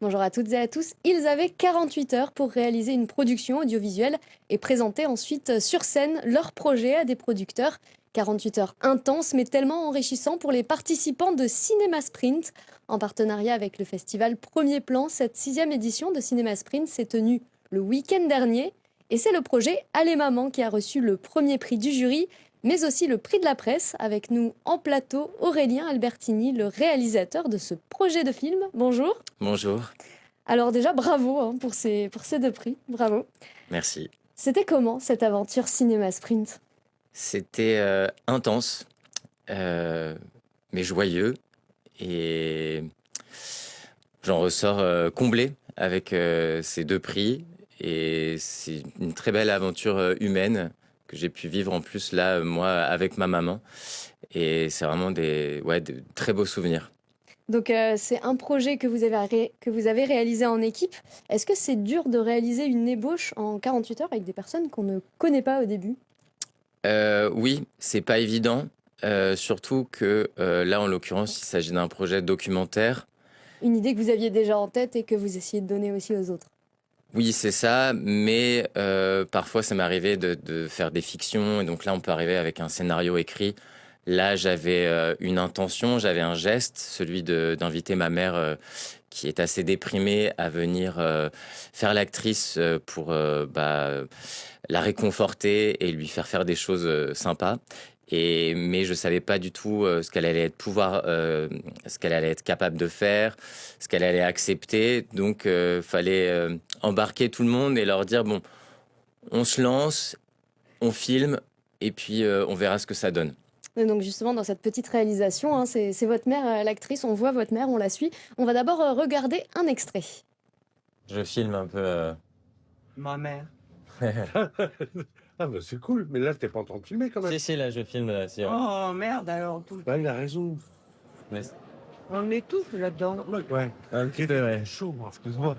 Bonjour à toutes et à tous. Ils avaient 48 heures pour réaliser une production audiovisuelle et présenter ensuite sur scène leur projet à des producteurs. 48 heures intenses mais tellement enrichissants pour les participants de Cinéma Sprint. En partenariat avec le festival Premier Plan, cette 6e édition de Cinéma Sprint s'est tenue le week-end dernier. Et c'est le projet Allez Maman qui a reçu le premier prix du jury, mais aussi le prix de la presse. Avec nous en plateau, Aurélien Albertini, le réalisateur de ce projet de film. Bonjour. Bonjour. Alors déjà, bravo pour ces 2 prix. Bravo. Merci. C'était comment cette aventure Cinéma Sprint? C'était intense, mais joyeux. Et j'en ressors comblé avec ces 2 prix. Et c'est une très belle aventure humaine que j'ai pu vivre en plus là, moi, avec ma maman. Et c'est vraiment de très beaux souvenirs. Donc c'est un projet que vous avez réalisé en équipe. Est-ce que c'est dur de réaliser une ébauche en 48 heures avec des personnes qu'on ne connaît pas au début? Oui, c'est pas évident. Surtout que là, en l'occurrence, il s'agit d'un projet documentaire. Une idée que vous aviez déjà en tête et que vous essayez de donner aussi aux autres. Oui, c'est ça, mais parfois ça m'est arrivé de faire des fictions, et donc là on peut arriver avec un scénario écrit. Là j'avais une intention, j'avais un geste, celui d'inviter ma mère qui est assez déprimée à venir faire l'actrice pour la réconforter et lui faire des choses sympas. Mais je savais pas du tout ce qu'elle allait ce qu'elle allait être capable de faire, ce qu'elle allait accepter. Donc, fallait embarquer tout le monde et leur dire bon, on se lance, on filme et puis on verra ce que ça donne. Et donc justement, dans cette petite réalisation, hein, c'est votre mère, l'actrice, on voit votre mère, on la suit. On va d'abord regarder un extrait. Je filme un peu. Ma mère. Ah bah c'est cool, mais là t'es pas en train de filmer quand même. Si, là, je filme. Si, ouais. Oh merde alors tout. Ouais, il a raison. Mais- On étouffe là-dedans. Ouais, ok, ouais. chaud, excuse-moi.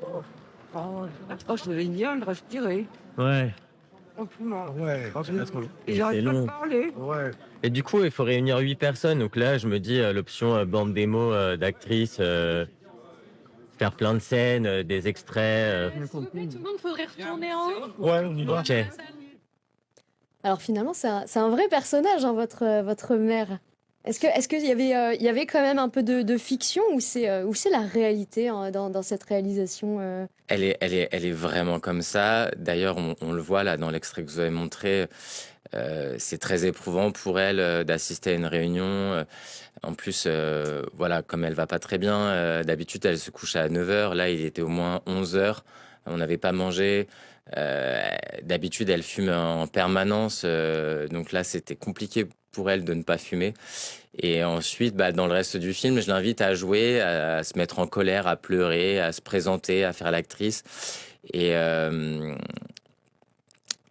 Oh, je vais bien de respirer. Ouais. Franchement. Ouais, Et j'arrête pas de long. parler. ouais. Et du coup, il faut réunir 8 personnes. Donc là, je me dis l'option bande démo d'actrices, faire plein de scènes, des extraits. Tout le monde faudrait retourner en haut. Ouais, on y va. Ok. Alors finalement, c'est un vrai personnage, hein, votre mère. Est-ce qu'il y avait quand même un peu de fiction ou c'est la réalité hein, dans cette réalisation Elle est vraiment comme ça. D'ailleurs, on le voit là dans l'extrait que vous avez montré. C'est très éprouvant pour elle d'assister à une réunion. En plus, voilà, comme elle va pas très bien, d'habitude, elle se couche à 9 heures. Là, il était au moins 11 heures. On n'avait pas mangé. D'habitude, elle fume en permanence. Donc là, c'était compliqué pour elle de ne pas fumer. Et ensuite, dans le reste du film, je l'invite à jouer, à se mettre en colère, à pleurer, à se présenter, à faire l'actrice. Et elle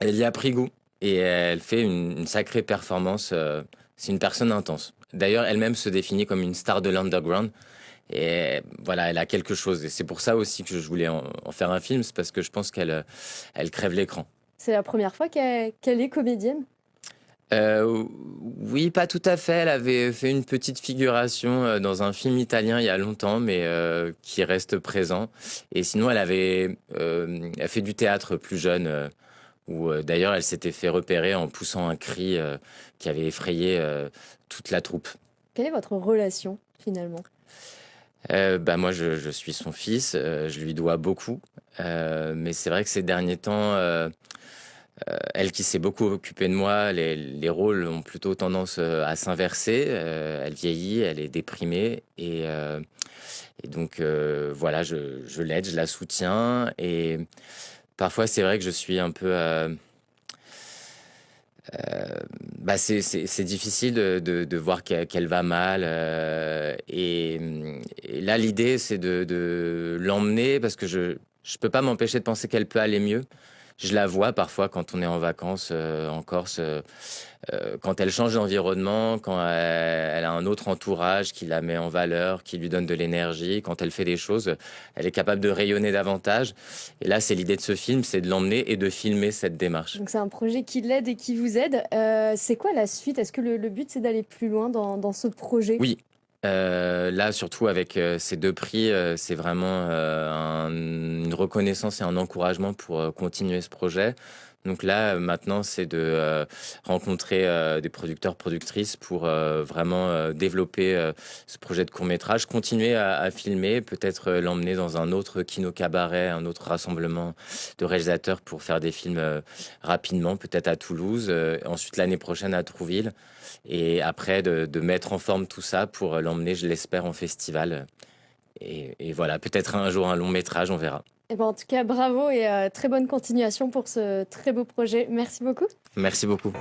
y a pris goût. Et elle fait une sacrée performance. C'est une personne intense. D'ailleurs, elle-même se définit comme une star de l'underground. Et voilà, elle a quelque chose. Et c'est pour ça aussi que je voulais en faire un film. C'est parce que je pense elle crève l'écran. C'est la première fois qu'elle est comédienne? Oui, pas tout à fait. Elle avait fait une petite figuration dans un film italien il y a longtemps, mais qui reste présent. Et sinon, elle fait du théâtre plus jeune, où d'ailleurs elle s'était fait repérer en poussant un cri qui avait effrayé toute la troupe. Quelle est votre relation finalement? Moi, je suis son fils, je lui dois beaucoup. Mais c'est vrai que ces derniers temps, elle qui s'est beaucoup occupée de moi, les rôles ont plutôt tendance à s'inverser. Elle vieillit, elle est déprimée. Et donc, voilà, je l'aide, je la soutiens. Et parfois, c'est vrai que je suis un peu... c'est difficile de voir qu'elle va mal. Et là, l'idée, c'est de l'emmener parce que je peux pas m'empêcher de penser qu'elle peut aller mieux. Je la vois parfois quand on est en vacances en Corse, quand elle change d'environnement, quand elle a un autre entourage qui la met en valeur, qui lui donne de l'énergie, quand elle fait des choses, elle est capable de rayonner davantage. Et là, c'est l'idée de ce film, c'est de l'emmener et de filmer cette démarche. Donc c'est un projet qui l'aide et qui vous aide. C'est quoi la suite? Est-ce que le but c'est d'aller plus loin dans ce projet? Oui, Là, surtout avec ces 2 prix, c'est vraiment une reconnaissance et un encouragement pour continuer ce projet. Donc là, maintenant, c'est de rencontrer des producteurs, productrices pour vraiment développer ce projet de court-métrage, continuer à filmer, peut-être l'emmener dans un autre kino-cabaret, un autre rassemblement de réalisateurs pour faire des films rapidement, peut-être à Toulouse, ensuite l'année prochaine à Trouville, et après de mettre en forme tout ça pour l'emmener, je l'espère, en festival. Et voilà, peut-être un jour un long métrage, on verra. Eh ben, en tout cas, bravo et très bonne continuation pour ce très beau projet. Merci beaucoup. Merci beaucoup.